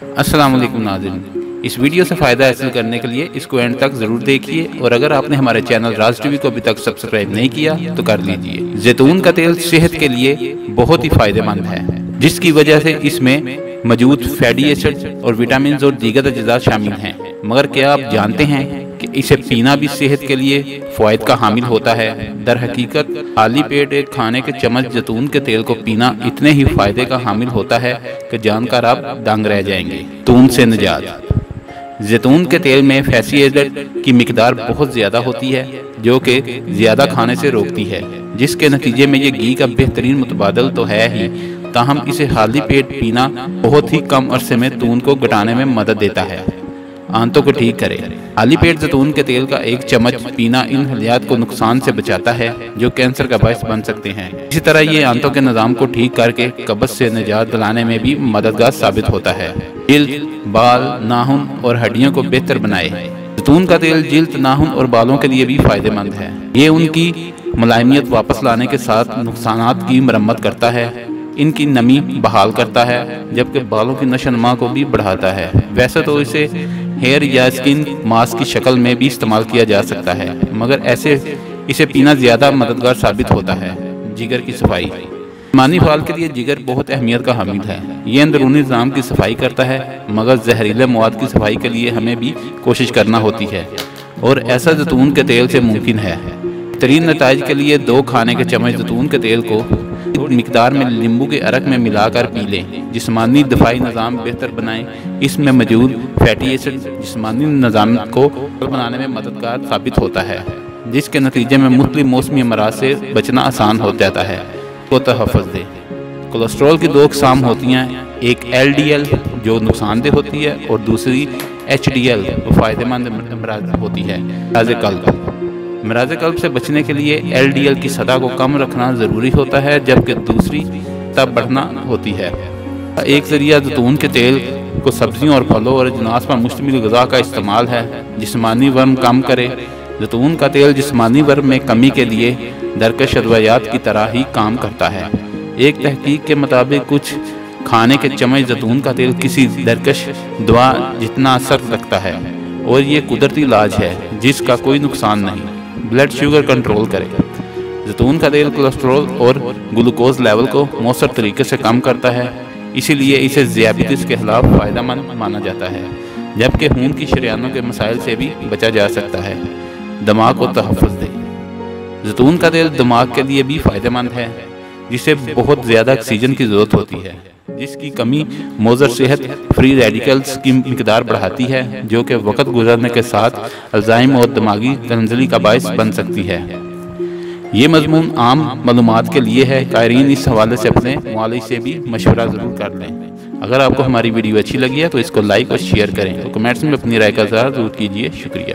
السلام علیکم ناظرین، اس ویڈیو سے فائدہ حاصل کرنے کے لیے اس کو اینڈ تک ضرور دیکھیے، اور اگر آپ نے ہمارے چینل راز ٹی وی کو ابھی تک سبسکرائب نہیں کیا تو کر لیجئے۔ زیتون کا تیل صحت کے لیے بہت ہی فائدہ مند ہے، جس کی وجہ سے اس میں موجود فیٹی ایسڈ اور وٹامنز اور دیگر اجزاء شامل ہیں۔ مگر کیا آپ جانتے ہیں کہ اسے پینا بھی صحت کے لیے فوائد کا حامل ہوتا ہے؟ در حقیقت خالی پیٹ ایک کھانے کے چمچ زیتون کے تیل کو پینا اتنے ہی فائدے کا حامل ہوتا ہے کہ جان کر آپ دنگ رہ جائیں گے۔ زیتون سے نجات۔ زیتون کے تیل میں فیٹی ایسڈ کی مقدار بہت زیادہ ہوتی ہے، جو کہ زیادہ کھانے سے روکتی ہے، جس کے نتیجے میں یہ گھی کا بہترین متبادل تو ہے ہی، تاہم اسے خالی پیٹ پینا بہت ہی کم عرصے میں توند کو گھٹانے میں مدد دیتا ہے۔ آنتوں کو ٹھیک کرے۔ خالی پیٹ زیتون کے تیل کا ایک چمچ پینا ان خلیات کو نقصان سے بچاتا ہے جو کینسر کا باعث بن سکتے ہیں۔ اسی طرح یہ آنتوں کے نظام کو ٹھیک کر کے قبض سے نجات دلانے میں بھی مددگار ثابت ہوتا ہے۔ جلد، بال، ناخن اور ہڈیوں کو بہتر بنائے۔ زیتون کا تیل جلد، ناخن اور بالوں کے لیے بھی فائدہ مند ہے۔ یہ ان کی ملائمیت واپس لانے کے ساتھ نقصانات کی مرمت کرتا ہے، ان کی نمی بحال کرتا ہے، جبکہ بالوں کی نشو و نما کو بھی بڑھاتا ہے۔ ویسے تو اسے ہیئر یا اسکن ماسک کی شکل میں بھی استعمال کیا جا سکتا ہے، مگر اسے پینا زیادہ مددگار ثابت ہوتا ہے۔ جگر کی صفائی۔ جسمانی فعال کے لیے جگر بہت اہمیت کا حامل ہے۔ یہ اندرونی نظام کی صفائی کرتا ہے، مگر زہریلے مواد کی صفائی کے لیے ہمیں بھی کوشش کرنا ہوتی ہے، اور ایسا زیتون کے تیل سے ممکن ہے۔ بہترین نتائج کے لیے 2 کھانے کے چمچ زیتون کے تیل کو مقدار میں لیمبو کے عرق میں ملا کر پی لیں۔ جسمانی دفاعی نظام بہتر بنائیں۔ اس میں موجود فیٹی ایسڈ جسمانی نظام کو بنانے میں مددگار ثابت ہوتا ہے، جس کے نتیجے میں مختلف موسمی امراض سے بچنا آسان ہو جاتا ہے۔ کو تحفظ دے۔ کولیسٹرول کی 2 اقسام ہوتی ہیں، ایک ایل ڈی ایل جو نقصان دہ ہوتی ہے اور دوسری ایچ ڈی ایل جو فائدہ مند امراض ہوتی ہے۔ امراض قلب۔ امراض قلب سے بچنے کے لیے ایل ڈی ایل کی سطح کو کم رکھنا ضروری ہوتا ہے، جبکہ دوسری سطح بڑھنا ہوتی ہے۔ ایک ذریعہ زیتون کے تیل کو سبزیوں اور پھلوں اور اجناس پر مشتمل غذا کا استعمال ہے۔ جسمانی ورم کم کرے۔ زیتون کا تیل جسمانی ورم میں کمی کے لیے درکش ادویات کی طرح ہی کام کرتا ہے۔ ایک تحقیق کے مطابق کچھ کھانے کے چمچ زیتون کا تیل کسی درکش دوا جتنا اثر رکھتا ہے، اور یہ قدرتی علاج ہے جس کا کوئی نقصان نہیں۔ بلڈ شوگر کنٹرول کرے۔ زیتون کا تیل کولیسٹرول اور گلوکوز لیول کو مؤثر طریقے سے کم کرتا ہے، اسی لیے اسے ذیابیطس کے خلاف فائدہ مند مانا جاتا ہے، جبکہ خون کی شریانوں کے مسائل سے بھی بچا جا سکتا ہے۔ دماغ کو تحفظ دے۔ زیتون کا تیل دماغ کے لیے بھی فائدہ مند ہے، جسے بہت زیادہ آکسیجن کی ضرورت ہوتی ہے، جس کی کمی مضر صحت فری ریڈیکلز کی مقدار بڑھاتی ہے، جو کہ وقت گزرنے کے ساتھ الزائم اور دماغی تنزلی کا باعث بن سکتی ہے۔ یہ مضمون عام معلومات کے لیے ہے، قائرین اس حوالے سے اپنے معالج سے بھی مشورہ ضرور کر لیں۔ اگر آپ کو ہماری ویڈیو اچھی لگی ہے تو اس کو لائک اور شیئر کریں، اور کمنٹس میں اپنی رائے کا اظہار ضرور کیجیے۔ شکریہ۔